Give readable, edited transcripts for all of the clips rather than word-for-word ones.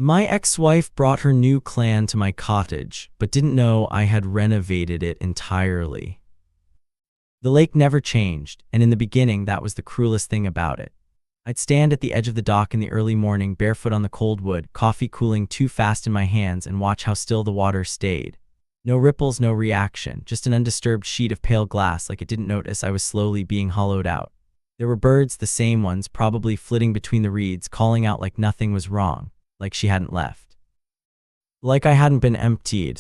My ex-wife brought her new clan to my cottage, but didn't know I had renovated it entirely. The lake never changed, and in the beginning that was the cruelest thing about it. I'd stand at the edge of the dock in the early morning, barefoot on the cold wood, coffee cooling too fast in my hands, and watch how still the water stayed. No ripples, no reaction, just an undisturbed sheet of pale glass like it didn't notice I was slowly being hollowed out. There were birds, the same ones, probably flitting between the reeds, calling out like nothing was wrong, like she hadn't left. Like I hadn't been emptied.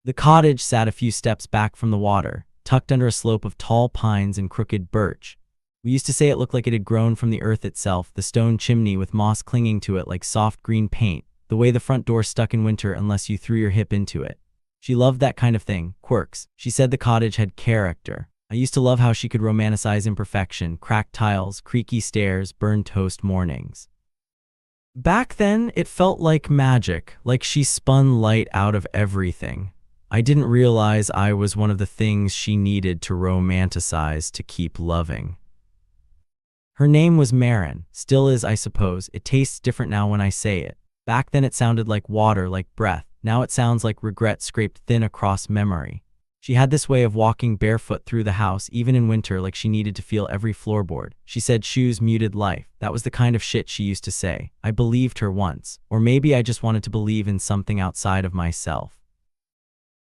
The cottage sat a few steps back from the water, tucked under a slope of tall pines and crooked birch. We used to say it looked like it had grown from the earth itself, the stone chimney with moss clinging to it like soft green paint, the way the front door stuck in winter unless you threw your hip into it. She loved that kind of thing, quirks. She said the cottage had character. I used to love how she could romanticize imperfection, cracked tiles, creaky stairs, burned toast mornings. Back then, it felt like magic, like she spun light out of everything. I didn't realize I was one of the things she needed to romanticize to keep loving. Her name was Marin, still is, I suppose. It tastes different now when I say it. Back then it sounded like water, like breath. Now it sounds like regret scraped thin across memory. She had this way of walking barefoot through the house, even in winter, like she needed to feel every floorboard. She said shoes muted life. That was the kind of shit she used to say. I believed her once. Or maybe I just wanted to believe in something outside of myself.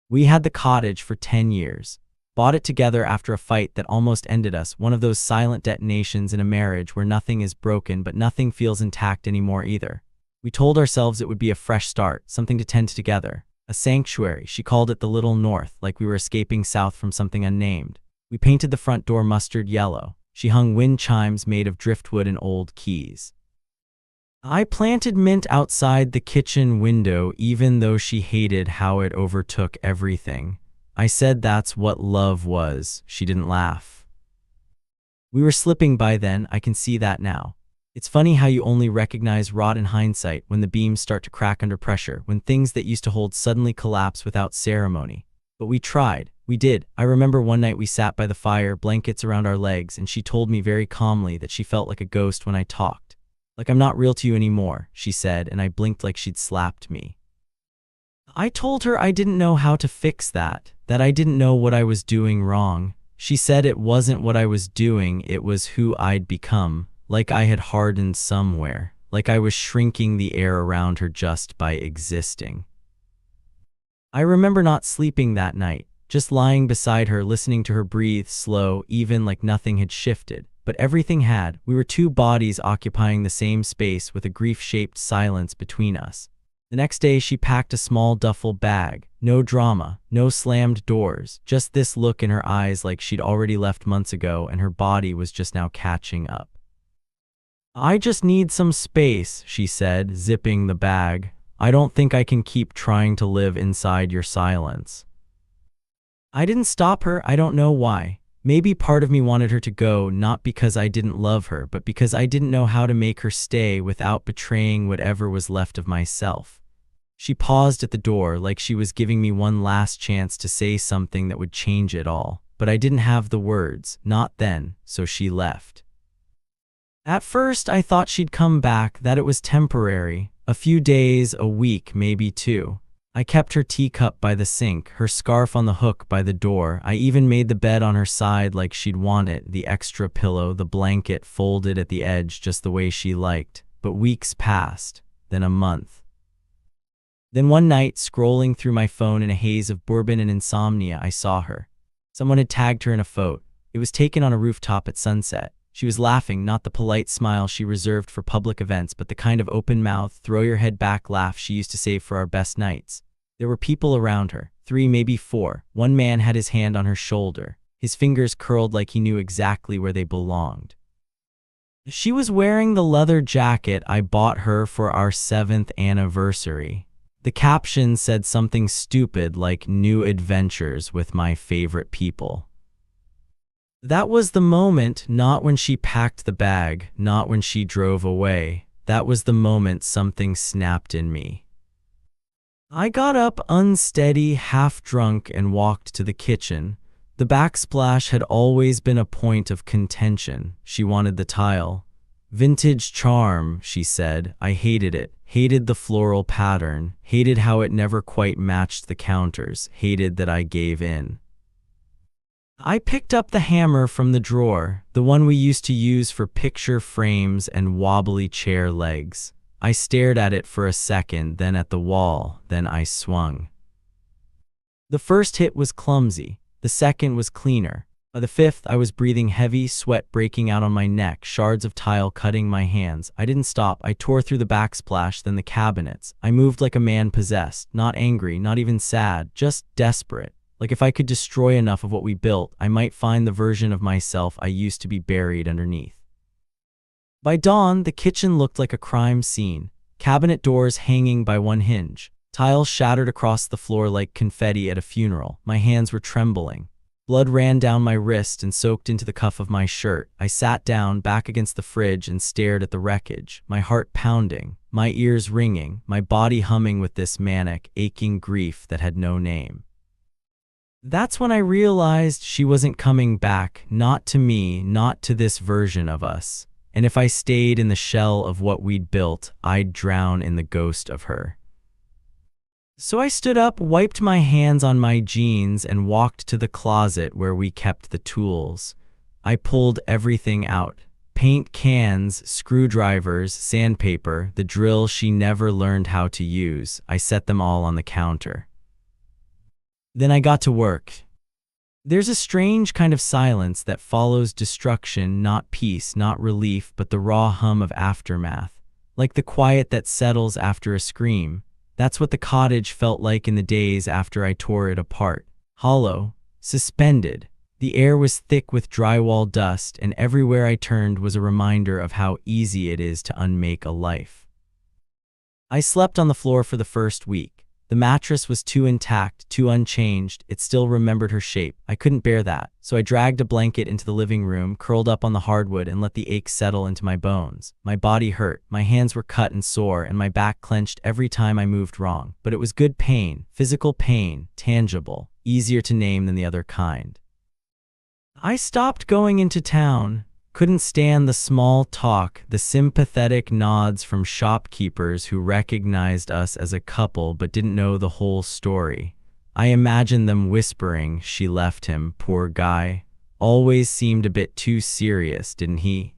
We had the cottage for 10 years. Bought it together after a fight that almost ended us, one of those silent detonations in a marriage where nothing is broken but nothing feels intact anymore either. We told ourselves it would be a fresh start, something to tend together. A sanctuary, she called it the Little North, like we were escaping south from something unnamed. We painted the front door mustard yellow. She hung wind chimes made of driftwood and old keys. I planted mint outside the kitchen window even though she hated how it overtook everything. I said that's what love was. She didn't laugh. We were slipping by then, I can see that now. It's funny how you only recognize rot in hindsight when the beams start to crack under pressure, when things that used to hold suddenly collapse without ceremony. But we tried. We did. I remember one night we sat by the fire, blankets around our legs, and she told me very calmly that she felt like a ghost when I talked. Like I'm not real to you anymore, she said, and I blinked like she'd slapped me. I told her I didn't know how to fix that I didn't know what I was doing wrong. She said it wasn't what I was doing, it was who I'd become, like I had hardened somewhere, like I was shrinking the air around her just by existing. I remember not sleeping that night, just lying beside her, listening to her breathe slow, even like nothing had shifted. But everything had. We were two bodies occupying the same space with a grief-shaped silence between us. The next day, she packed a small duffel bag. No drama, no slammed doors, just this look in her eyes like she'd already left months ago and her body was just now catching up. I just need some space, she said, zipping the bag. I don't think I can keep trying to live inside your silence. I didn't stop her, I don't know why. Maybe part of me wanted her to go, not because I didn't love her, but because I didn't know how to make her stay without betraying whatever was left of myself. She paused at the door like she was giving me one last chance to say something that would change it all, but I didn't have the words, not then, so she left. At first, I thought she'd come back, that it was temporary, a few days, a week, maybe 2. I kept her teacup by the sink, her scarf on the hook by the door. I even made the bed on her side like she'd want it, the extra pillow, the blanket folded at the edge just the way she liked. But weeks passed, then a month. Then one night, scrolling through my phone in a haze of bourbon and insomnia, I saw her. Someone had tagged her in a photo. It was taken on a rooftop at sunset. She was laughing, not the polite smile she reserved for public events, but the kind of open-mouthed, throw-your-head-back laugh she used to save for our best nights. There were people around her, 3, maybe 4. One man had his hand on her shoulder, his fingers curled like he knew exactly where they belonged. She was wearing the leather jacket I bought her for our 7th anniversary. The caption said something stupid like "New Adventures with My Favorite People." That was the moment, not when she packed the bag, not when she drove away. That was the moment something snapped in me. I got up unsteady, half-drunk, and walked to the kitchen. The backsplash had always been a point of contention. She wanted the tile. Vintage charm, she said. I hated it. Hated the floral pattern. Hated how it never quite matched the counters. Hated that I gave in. I picked up the hammer from the drawer, the one we used to use for picture frames and wobbly chair legs. I stared at it for a second, then at the wall, then I swung. The first hit was clumsy. The second was cleaner. By the fifth, I was breathing heavy, sweat breaking out on my neck, shards of tile cutting my hands. I didn't stop. I tore through the backsplash, then the cabinets. I moved like a man possessed, not angry, not even sad, just desperate. Like if I could destroy enough of what we built, I might find the version of myself I used to be buried underneath. By dawn, the kitchen looked like a crime scene. Cabinet doors hanging by one hinge. Tiles shattered across the floor like confetti at a funeral. My hands were trembling. Blood ran down my wrist and soaked into the cuff of my shirt. I sat down, back against the fridge, and stared at the wreckage, my heart pounding, my ears ringing, my body humming with this manic, aching grief that had no name. That's when I realized she wasn't coming back, not to me, not to this version of us. And if I stayed in the shell of what we'd built, I'd drown in the ghost of her. So I stood up, wiped my hands on my jeans, and walked to the closet where we kept the tools. I pulled everything out. Paint cans, screwdrivers, sandpaper, the drill she never learned how to use. I set them all on the counter. Then I got to work. There's a strange kind of silence that follows destruction, not peace, not relief, but the raw hum of aftermath. Like the quiet that settles after a scream. That's what the cottage felt like in the days after I tore it apart. Hollow, suspended. The air was thick with drywall dust, and everywhere I turned was a reminder of how easy it is to unmake a life. I slept on the floor for the first week. The mattress was too intact, too unchanged. It still remembered her shape. I couldn't bear that, so I dragged a blanket into the living room, curled up on the hardwood, and let the ache settle into my bones. My body hurt, my hands were cut and sore, and my back clenched every time I moved wrong. But it was good pain, physical pain, tangible, easier to name than the other kind. I stopped going into town. Couldn't stand the small talk, the sympathetic nods from shopkeepers who recognized us as a couple but didn't know the whole story. I imagined them whispering, "She left him, poor guy. Always seemed a bit too serious, didn't he?"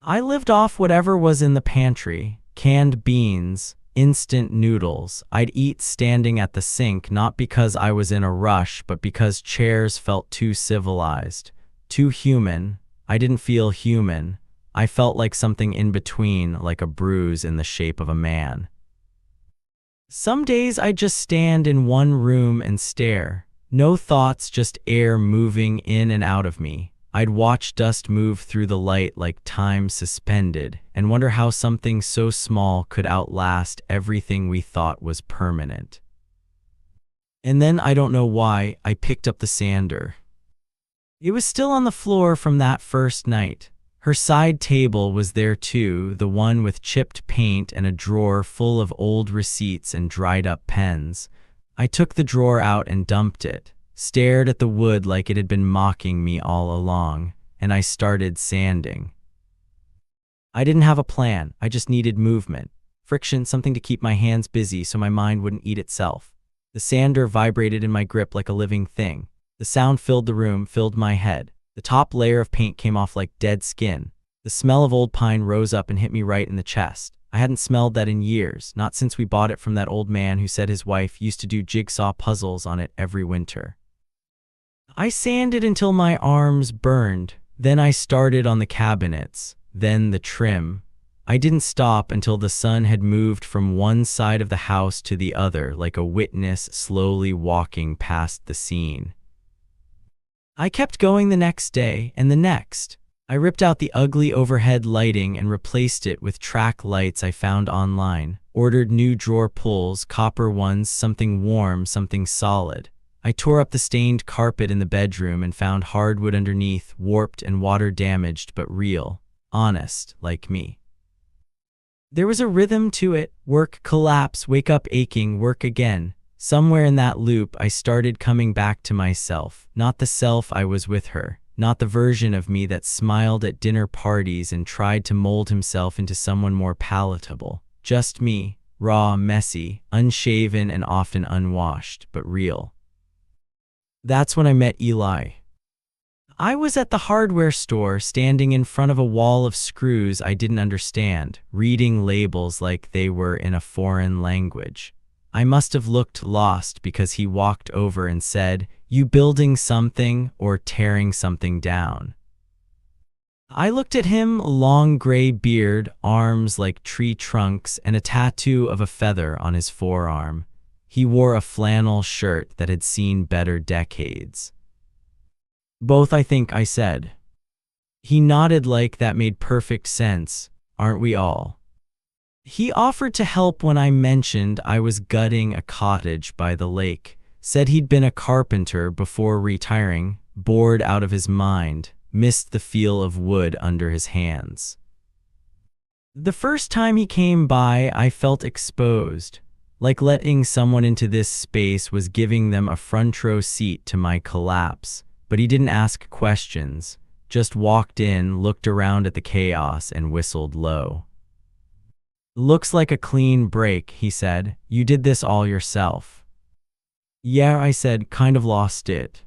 I lived off whatever was in the pantry. Canned beans, instant noodles. I'd eat standing at the sink, not because I was in a rush, but because chairs felt too civilized, too human. I didn't feel human. I felt like something in between, like a bruise in the shape of a man. Some days I'd just stand in one room and stare. No thoughts, just air moving in and out of me. I'd watch dust move through the light like time suspended, and wonder how something so small could outlast everything we thought was permanent. And then, I don't know why, I picked up the sander. It was still on the floor from that first night. Her side table was there too, the one with chipped paint and a drawer full of old receipts and dried-up pens. I took the drawer out and dumped it, stared at the wood like it had been mocking me all along, and I started sanding. I didn't have a plan, I just needed movement. Friction, something to keep my hands busy so my mind wouldn't eat itself. The sander vibrated in my grip like a living thing. The sound filled the room, filled my head. The top layer of paint came off like dead skin. The smell of old pine rose up and hit me right in the chest. I hadn't smelled that in years, not since we bought it from that old man who said his wife used to do jigsaw puzzles on it every winter. I sanded until my arms burned. Then I started on the cabinets, then the trim. I didn't stop until the sun had moved from one side of the house to the other, like a witness slowly walking past the scene. I kept going the next day and the next. I ripped out the ugly overhead lighting and replaced it with track lights I found online. Ordered new drawer pulls, copper ones, something warm, something solid. I tore up the stained carpet in the bedroom and found hardwood underneath, warped and water damaged but real, honest, like me. There was a rhythm to it. Work, collapse, wake up aching, work again. Somewhere in that loop, I started coming back to myself, not the self I was with her, not the version of me that smiled at dinner parties and tried to mold himself into someone more palatable. Just me, raw, messy, unshaven, and often unwashed, but real. That's when I met Eli. I was at the hardware store, standing in front of a wall of screws I didn't understand, reading labels like they were in a foreign language. I must have looked lost because he walked over and said, "You building something or tearing something down?" I looked at him, long gray beard, arms like tree trunks, and a tattoo of a feather on his forearm. He wore a flannel shirt that had seen better decades. "Both, I think," I said. He nodded like that made perfect sense. "Aren't we all?" He offered to help when I mentioned I was gutting a cottage by the lake, said he'd been a carpenter before retiring, bored out of his mind, missed the feel of wood under his hands. The first time he came by, I felt exposed, like letting someone into this space was giving them a front row seat to my collapse. But he didn't ask questions, just walked in, looked around at the chaos, and whistled low. "Looks like a clean break," he said. "You did this all yourself?" "Yeah," I said, "kind of lost it."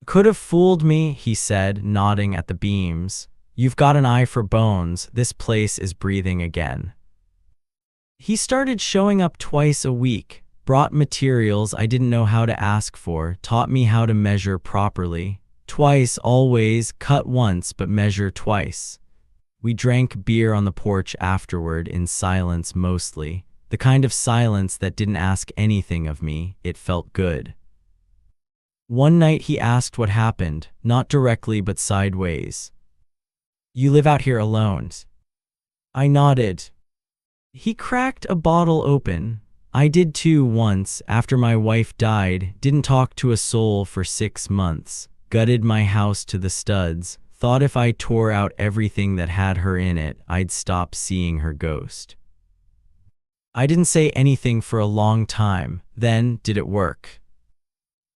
"Could have fooled me," he said, nodding at the beams. "You've got an eye for bones. This place is breathing again." He started showing up twice a week, brought materials I didn't know how to ask for, taught me how to measure properly. Twice, always, cut once but measure twice. We drank beer on the porch afterward in silence mostly, the kind of silence that didn't ask anything of me. It felt good. One night he asked what happened, not directly but sideways. "You live out here alone?" I nodded. He cracked a bottle open. I did too once, after my wife died, didn't talk to a soul for 6 months, gutted my house to the studs, thought if I tore out everything that had her in it, I'd stop seeing her ghost. I didn't say anything for a long time. Then, "Did it work?"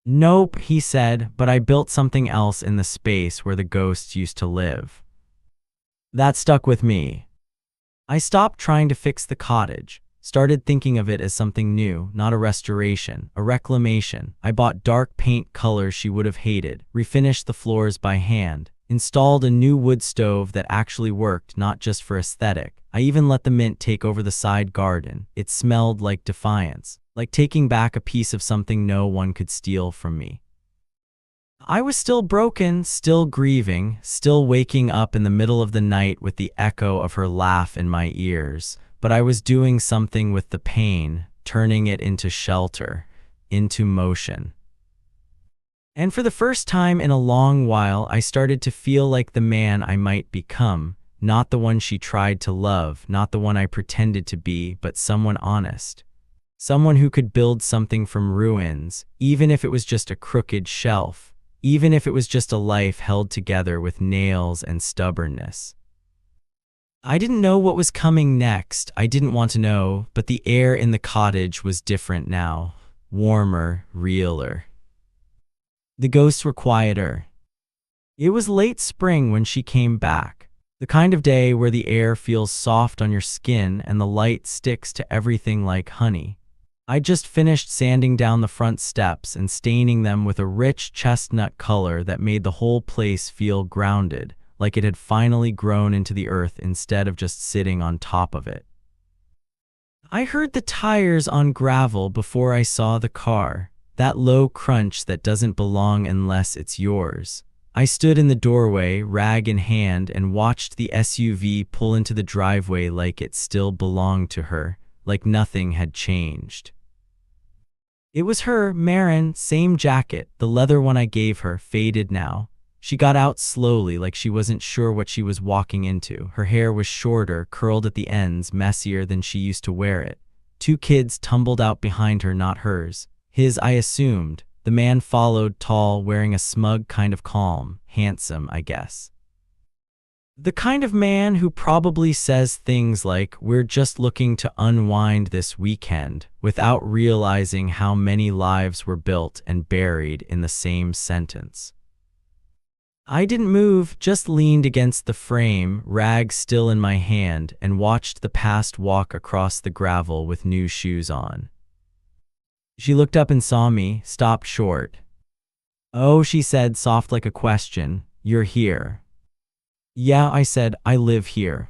"Nope," he said, "but I built something else in the space where the ghosts used to live." That stuck with me. I stopped trying to fix the cottage. Started thinking of it as something new, not a restoration, a reclamation. I bought dark paint colors she would have hated, refinished the floors by hand, installed a new wood stove that actually worked, not just for aesthetic. I even let the mint take over the side garden. It smelled like defiance, like taking back a piece of something no one could steal from me. I was still broken, still grieving, still waking up in the middle of the night with the echo of her laugh in my ears. But I was doing something with the pain, turning it into shelter, into motion. And for the first time in a long while, I started to feel like the man I might become, not the one she tried to love, not the one I pretended to be, but someone honest. Someone who could build something from ruins, even if it was just a crooked shelf, even if it was just a life held together with nails and stubbornness. I didn't know what was coming next. I didn't want to know, but the air in the cottage was different now. Warmer, realer. The ghosts were quieter. It was late spring when she came back. The kind of day where the air feels soft on your skin and the light sticks to everything like honey. I'd just finished sanding down the front steps and staining them with a rich chestnut color that made the whole place feel grounded, like it had finally grown into the earth instead of just sitting on top of it. I heard the tires on gravel before I saw the car, that low crunch that doesn't belong unless it's yours. I stood in the doorway, rag in hand, and watched the SUV pull into the driveway like it still belonged to her, like nothing had changed. It was her, Marin, same jacket, the leather one I gave her, faded now. She got out slowly, like she wasn't sure what she was walking into. Her hair was shorter, curled at the ends, messier than she used to wear it. 2 kids tumbled out behind her, not hers. His, I assumed. The man followed, tall, wearing a smug kind of calm. Handsome, I guess. The kind of man who probably says things like, "We're just looking to unwind this weekend," without realizing how many lives were built and buried in the same sentence. I didn't move, just leaned against the frame, rag still in my hand, and watched the past walk across the gravel with new shoes on. She looked up and saw me, stopped short. "Oh," she said, soft like a question, "you're here." "Yeah," I said, "I live here."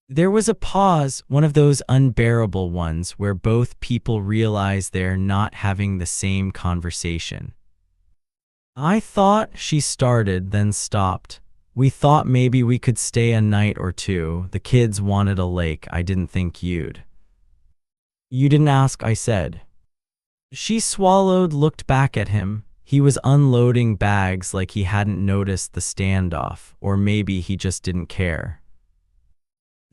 There was a pause, one of those unbearable ones where both people realize they're not having the same conversation. "I thought," she started, then stopped. "We thought maybe we could stay a night or two. The kids wanted a lake. I didn't think you'd." "You didn't ask," I said. She swallowed, looked back at him. He was unloading bags like he hadn't noticed the standoff, or maybe he just didn't care.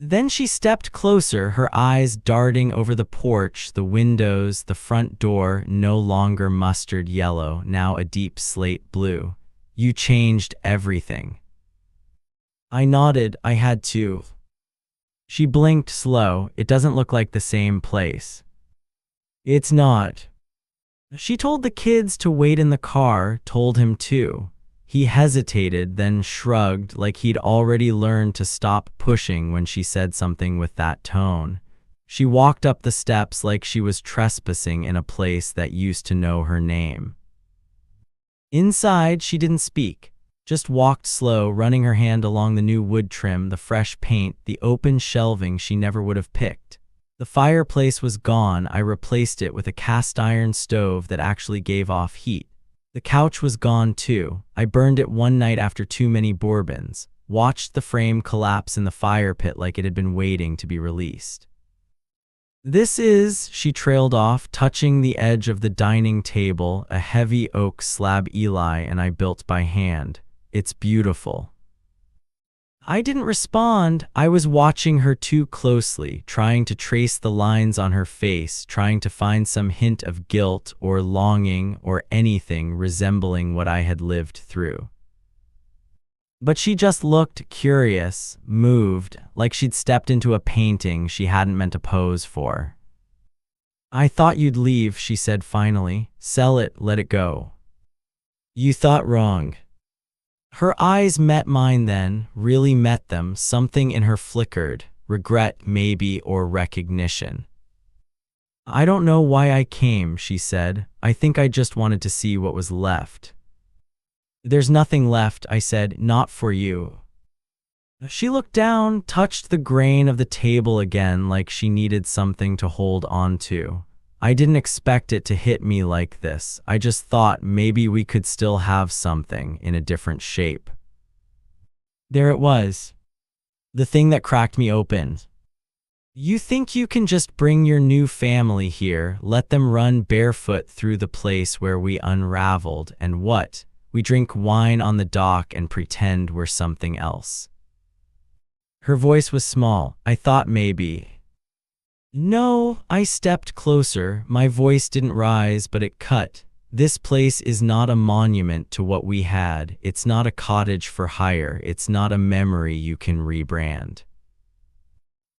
Then she stepped closer, her eyes darting over the porch, the windows, the front door, no longer mustard yellow, now a deep slate blue. "You changed everything." I nodded. I had to. She blinked slow. "It doesn't look like the same place." "It's not." She told the kids to wait in the car, told him to. He hesitated, then shrugged like he'd already learned to stop pushing when she said something with that tone. She walked up the steps like she was trespassing in a place that used to know her name. Inside, she didn't speak, just walked slow, running her hand along the new wood trim, the fresh paint, the open shelving she never would have picked. The fireplace was gone. I replaced it with a cast iron stove that actually gave off heat. The couch was gone too. I burned it one night after too many bourbons, watched the frame collapse in the fire pit like it had been waiting to be released. "This is," she trailed off, touching the edge of the dining table, "a heavy oak slab Eli and I built by hand. It's beautiful." I didn't respond. I was watching her too closely, trying to trace the lines on her face, trying to find some hint of guilt or longing or anything resembling what I had lived through. But she just looked curious, moved, like she'd stepped into a painting she hadn't meant to pose for. "I thought you'd leave," she said finally. "Sell it, let it go." "You thought wrong." Her eyes met mine then, really met them. Something in her flickered, regret maybe, or recognition. "I don't know why I came," she said. "I think I just wanted to see what was left." "There's nothing left," I said, "not for you." She looked down, touched the grain of the table again like she needed something to hold on to. "I didn't expect it to hit me like this. I just thought maybe we could still have something in a different shape." There it was. The thing that cracked me open. "You think you can just bring your new family here, let them run barefoot through the place where we unraveled, and what? We drink wine on the dock and pretend we're something else." Her voice was small. I thought maybe. "No," I stepped closer. My voice didn't rise, but it cut. "This place is not a monument to what we had. It's not a cottage for hire. It's not a memory you can rebrand."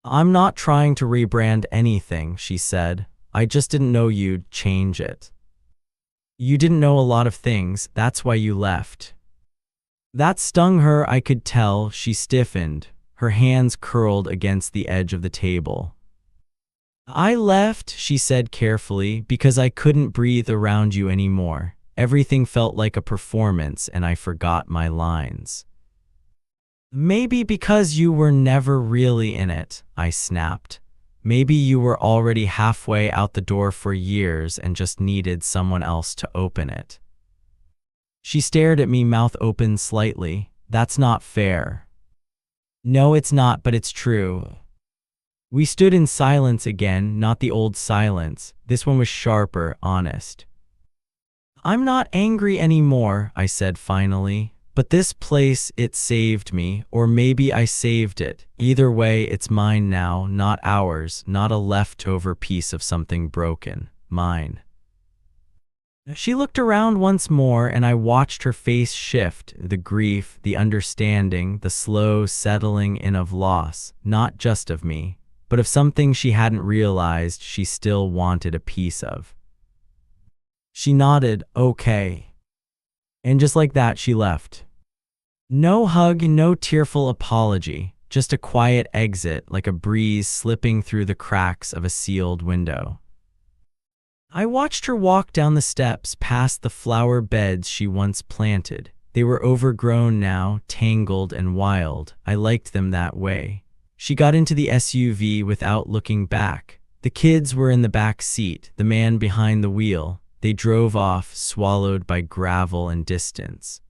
"I'm not trying to rebrand anything," she said. "I just didn't know you'd change it. You didn't know a lot of things, that's why you left." That stung her, I could tell. She stiffened, her hands curled against the edge of the table. "I left," she said carefully, "because I couldn't breathe around you anymore. Everything felt like a performance and I forgot my lines." "Maybe because you were never really in it," I snapped. "Maybe you were already halfway out the door for years and just needed someone else to open it." She stared at me, mouth open slightly. "That's not fair." "No, it's not, but it's true." We stood in silence again, not the old silence. This one was sharper, honest. "I'm not angry anymore," I said finally. "But this place, it saved me, or maybe I saved it. Either way, it's mine now, not ours, not a leftover piece of something broken. Mine." She looked around once more, and I watched her face shift, the grief, the understanding, the slow settling in of loss, not just of me, but of something she hadn't realized she still wanted a piece of. She nodded, "Okay." And just like that, she left. No hug, no tearful apology, just a quiet exit like a breeze slipping through the cracks of a sealed window. I watched her walk down the steps past the flower beds she once planted. They were overgrown now, tangled and wild. I liked them that way. She got into the SUV without looking back. The kids were in the back seat, the man behind the wheel. They drove off, swallowed by gravel and distance.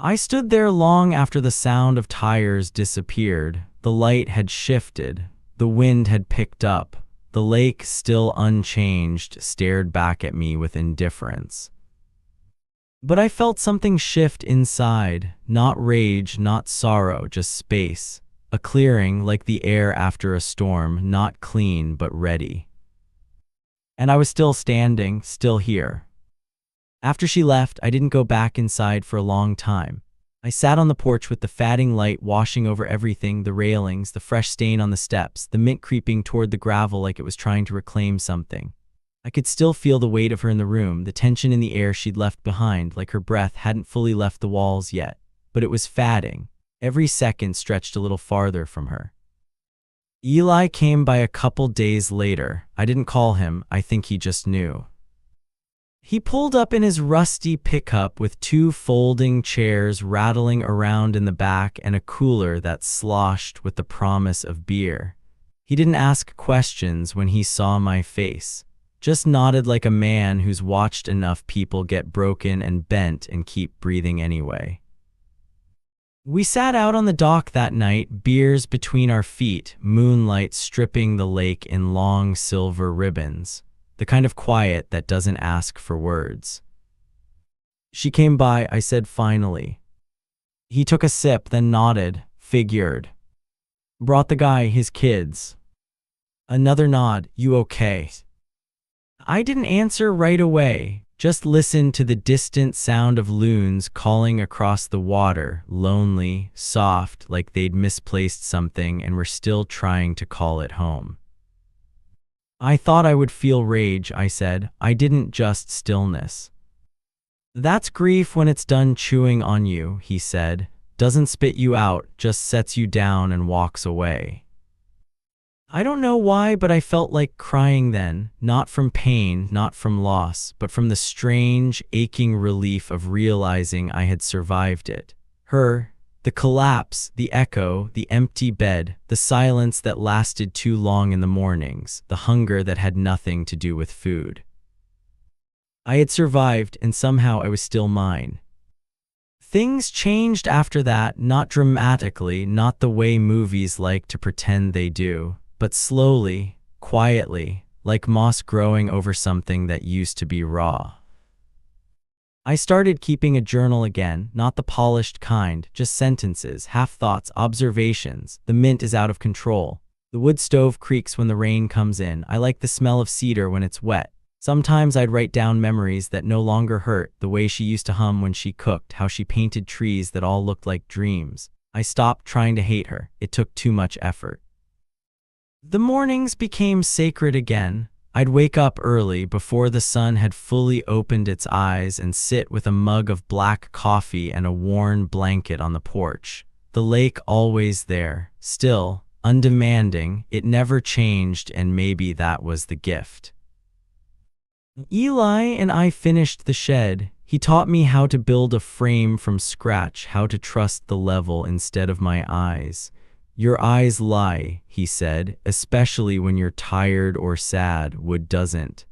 I stood there long after the sound of tires disappeared. The light had shifted. The wind had picked up. The lake, still unchanged, stared back at me with indifference. But I felt something shift inside. Not rage, not sorrow, just space. A clearing like the air after a storm, not clean but ready. And I was still standing, still here. After she left, I didn't go back inside for a long time. I sat on the porch with the fading light washing over everything, the railings, the fresh stain on the steps, the mint creeping toward the gravel like it was trying to reclaim something. I could still feel the weight of her in the room, the tension in the air she'd left behind, like her breath hadn't fully left the walls yet. But it was fading. Every second stretched a little farther from her. Eli came by a couple days later. I didn't call him. I think he just knew. He pulled up in his rusty pickup with two folding chairs rattling around in the back and a cooler that sloshed with the promise of beer. He didn't ask questions when he saw my face, just nodded like a man who's watched enough people get broken and bent and keep breathing anyway. We sat out on the dock that night, beers between our feet, moonlight stripping the lake in long silver ribbons. The kind of quiet that doesn't ask for words. She came by, I said finally. He took a sip, then nodded, figured. Brought the guy his kids. Another nod, you okay? I didn't answer right away, just listened to the distant sound of loons calling across the water, lonely, soft, like they'd misplaced something and were still trying to call it home. I thought I would feel rage, I said. I didn't, just stillness. That's grief when it's done chewing on you, he said. Doesn't spit you out, just sets you down and walks away. I don't know why, but I felt like crying then, not from pain, not from loss, but from the strange, aching relief of realizing I had survived it. Her, the collapse, the echo, the empty bed, the silence that lasted too long in the mornings, the hunger that had nothing to do with food. I had survived, and somehow I was still mine. Things changed after that, not dramatically, not the way movies like to pretend they do, but slowly, quietly, like moss growing over something that used to be raw. I started keeping a journal again, not the polished kind, just sentences, half-thoughts, observations. The mint is out of control. The wood stove creaks when the rain comes in. I like the smell of cedar when it's wet. Sometimes I'd write down memories that no longer hurt, the way she used to hum when she cooked, how she painted trees that all looked like dreams. I stopped trying to hate her. It took too much effort. The mornings became sacred again. I'd wake up early before the sun had fully opened its eyes and sit with a mug of black coffee and a worn blanket on the porch. The lake always there, still, undemanding. It never changed, and maybe that was the gift. Eli and I finished the shed. He taught me how to build a frame from scratch, how to trust the level instead of my eyes. Your eyes lie, he said, especially when you're tired or sad. Wood doesn't.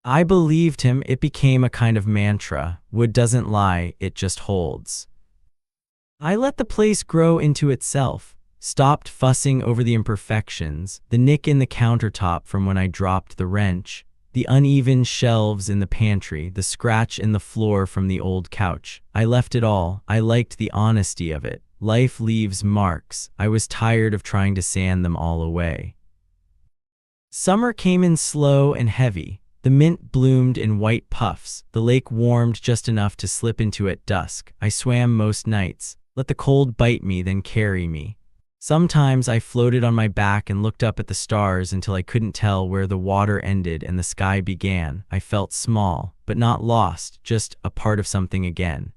I believed him. It became a kind of mantra. Wood doesn't lie, it just holds. I let the place grow into itself, stopped fussing over the imperfections, the nick in the countertop from when I dropped the wrench, the uneven shelves in the pantry, the scratch in the floor from the old couch. I left it all. I liked the honesty of it. Life leaves marks. I was tired of trying to sand them all away. Summer came in slow and heavy. The mint bloomed in white puffs. The lake warmed just enough to slip into at dusk. I swam most nights, let the cold bite me, then carry me. Sometimes I floated on my back and looked up at the stars until I couldn't tell where the water ended and the sky began. I felt small, but not lost, just a part of something again.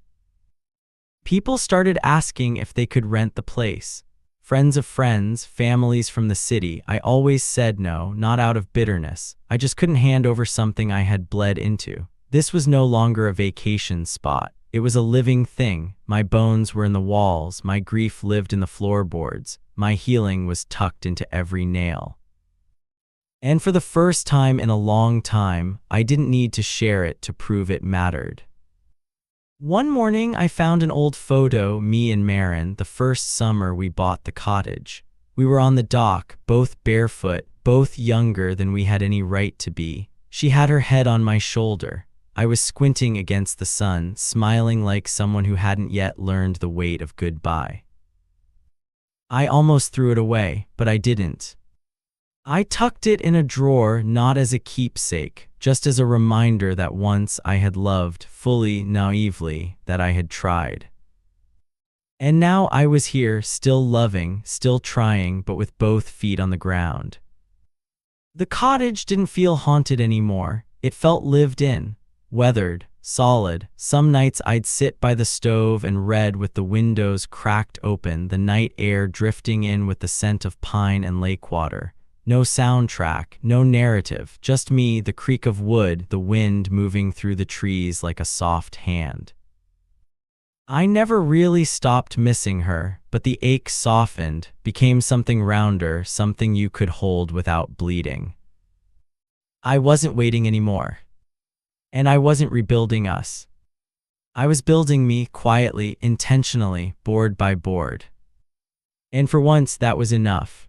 People started asking if they could rent the place. Friends of friends, families from the city. I always said no, not out of bitterness. I just couldn't hand over something I had bled into. This was no longer a vacation spot. It was a living thing. My bones were in the walls, my grief lived in the floorboards, my healing was tucked into every nail. And for the first time in a long time, I didn't need to share it to prove it mattered. One morning, I found an old photo, me and Marin, the first summer we bought the cottage. We were on the dock, both barefoot, both younger than we had any right to be. She had her head on my shoulder. I was squinting against the sun, smiling like someone who hadn't yet learned the weight of goodbye. I almost threw it away, but I didn't. I tucked it in a drawer, not as a keepsake, just as a reminder that once I had loved fully, naively, that I had tried. And now I was here, still loving, still trying, but with both feet on the ground. The cottage didn't feel haunted anymore. It felt lived in, weathered, solid. Some nights I'd sit by the stove and read with the windows cracked open, the night air drifting in with the scent of pine and lake water. No soundtrack, no narrative, just me, the creak of wood, the wind moving through the trees like a soft hand. I never really stopped missing her, but the ache softened, became something rounder, something you could hold without bleeding. I wasn't waiting anymore. And I wasn't rebuilding us. I was building me, quietly, intentionally, board by board. And for once, that was enough.